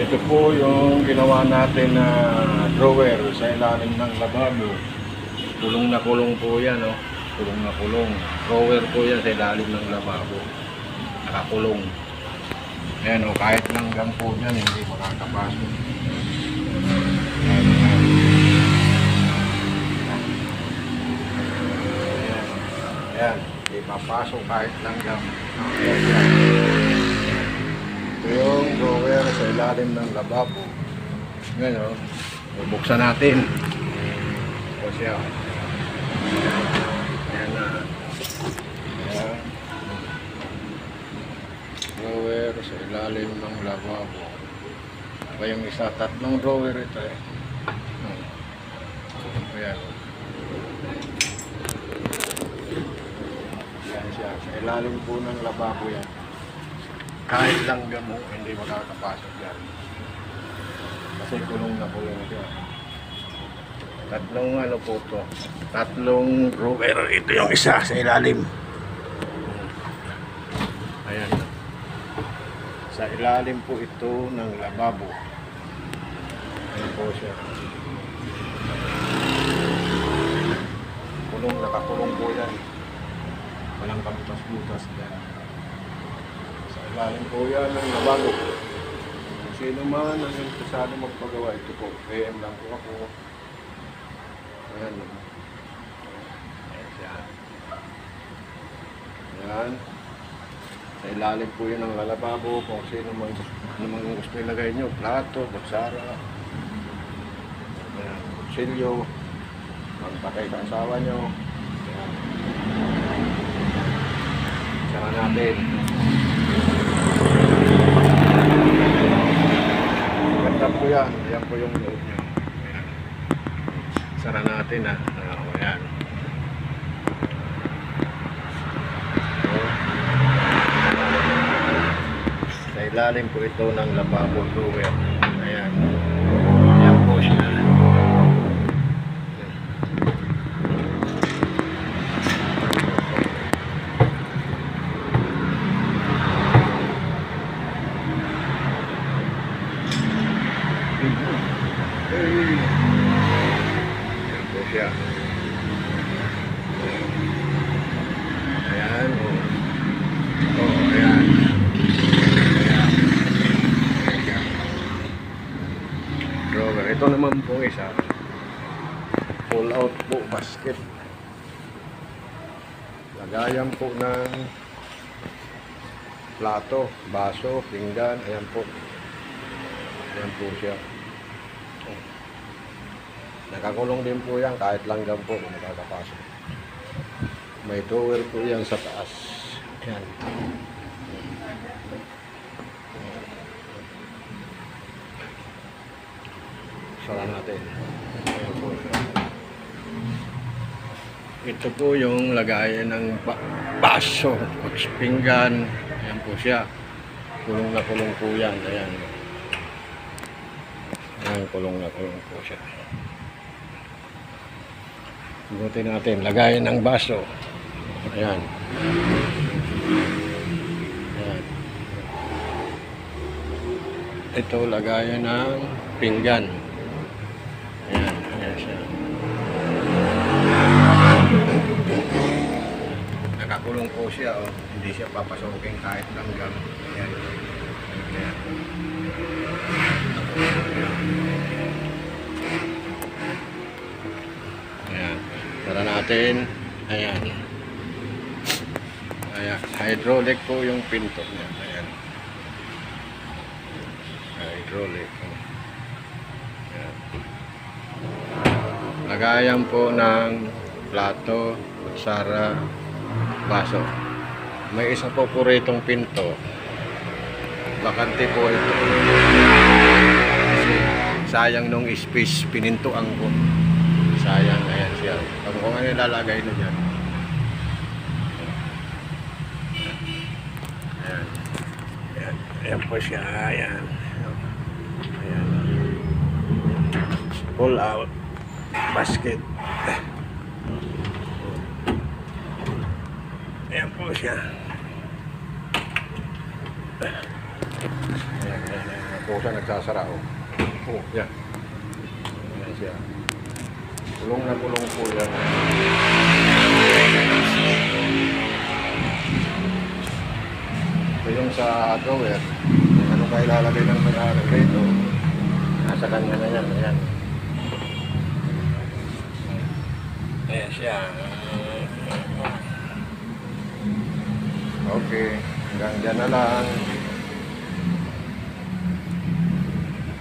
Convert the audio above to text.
Ito po yung ginawa natin na drawer sa ilalim ng lababo. Kulong na kulong po yan, oh. Kulong na kulong. Drawer po yan sa ilalim ng lababo. Nakakulong. Ayan, oh, kahit langgam po yan, hindi makakapasok. Ayan, ayan. Ayan, hindi papasok kahit langgam. Ayan, ayan. Ito yung drawer sa ilalim ng lababo. Ngayon, bubuksan natin. Ito siya. Ayan na. Ayan. Drawer sa ilalim ng lababo. Aba yung isa, tatlong drawer ito eh. Ayan. Ayan siya. Sa ilalim po ng lababo yan. Kahit langgam mo, hindi makakapasok yan. Kasi kulong na kulong siya. Tatlong ano po to. Tatlong drawer. Ito yung isa sa ilalim. Ayan. Sa ilalim po ito ng lababo. Ayan po siya. Kulong, nakakulong po yan. Walang kabutas-butas yan. Ilalim po yan ng lababo. Kung sino man ang interesado magpagawa, ito po. PM lang po ako. Ayan. Ayan siya. Ayan. Sa ilalim po yun ng lababo. Kung sino man gusto ilagay nyo. Plato, kutsara. Ayan. Kutsilyo. Magpatay sa asawa nyo. Ayan. Saka natin. Ganda po yan. Ayan po yung loob nyo. Sara natin ha. Ayan. Sa ilalim po ito ng lababo drawer. Ayan. Ayan po siya. Ayan po siya. Ayan. Oh, ayan. Ayan. Drawer. Ito naman po isa. Pull out po basket. Lagayan po ng plato, baso, pinggan. Ayan po. Ayan po siya. Nakakulong din po yan kahit langgam po nakakapasok. May drawer po yan sa taas. Yan. Sara natin. Ayan po. Ito po yung lagayan ng baso, pinggan. Ayan po siya. Kulong na kulong po yan. Ayan. Ayan, kulong na kulong po siya. Igutin natin, lagayan ng baso. Ayan. Ayan. Ito, lagayan ng pinggan. Ayan, ayan siya. Nakakulong po siya, oh. Hindi siya papasokin kahit langgam. Ayan. Ayan. Ayan. Tara natin. Ayan. Ayan. Hydraulic po yung pinto niya. Ayan. Hydraulic. Ayan. Lagayan po ng plato, kutsara, baso. May isa po itong pinto. Bakante po ito. Kasi sayang nung space, pinintuan ko. Sayang, ayan siya. Kung ano ilalagay na dyan. Ayan. Ayan. Ayan po siya. Ayan. Ayan. Pull out. Basket. Ayan po siya. Ayan, ayan, ayan. po siya nagsasara. Oh, oh yan. Yan siya. Kulong na kulong po yan. So yung sa drawer, ano ba ilalagay ng may-ari rito? Nasa kanya na yan. Ayan. Ayan siya. Okay. Hanggang dyan na lang.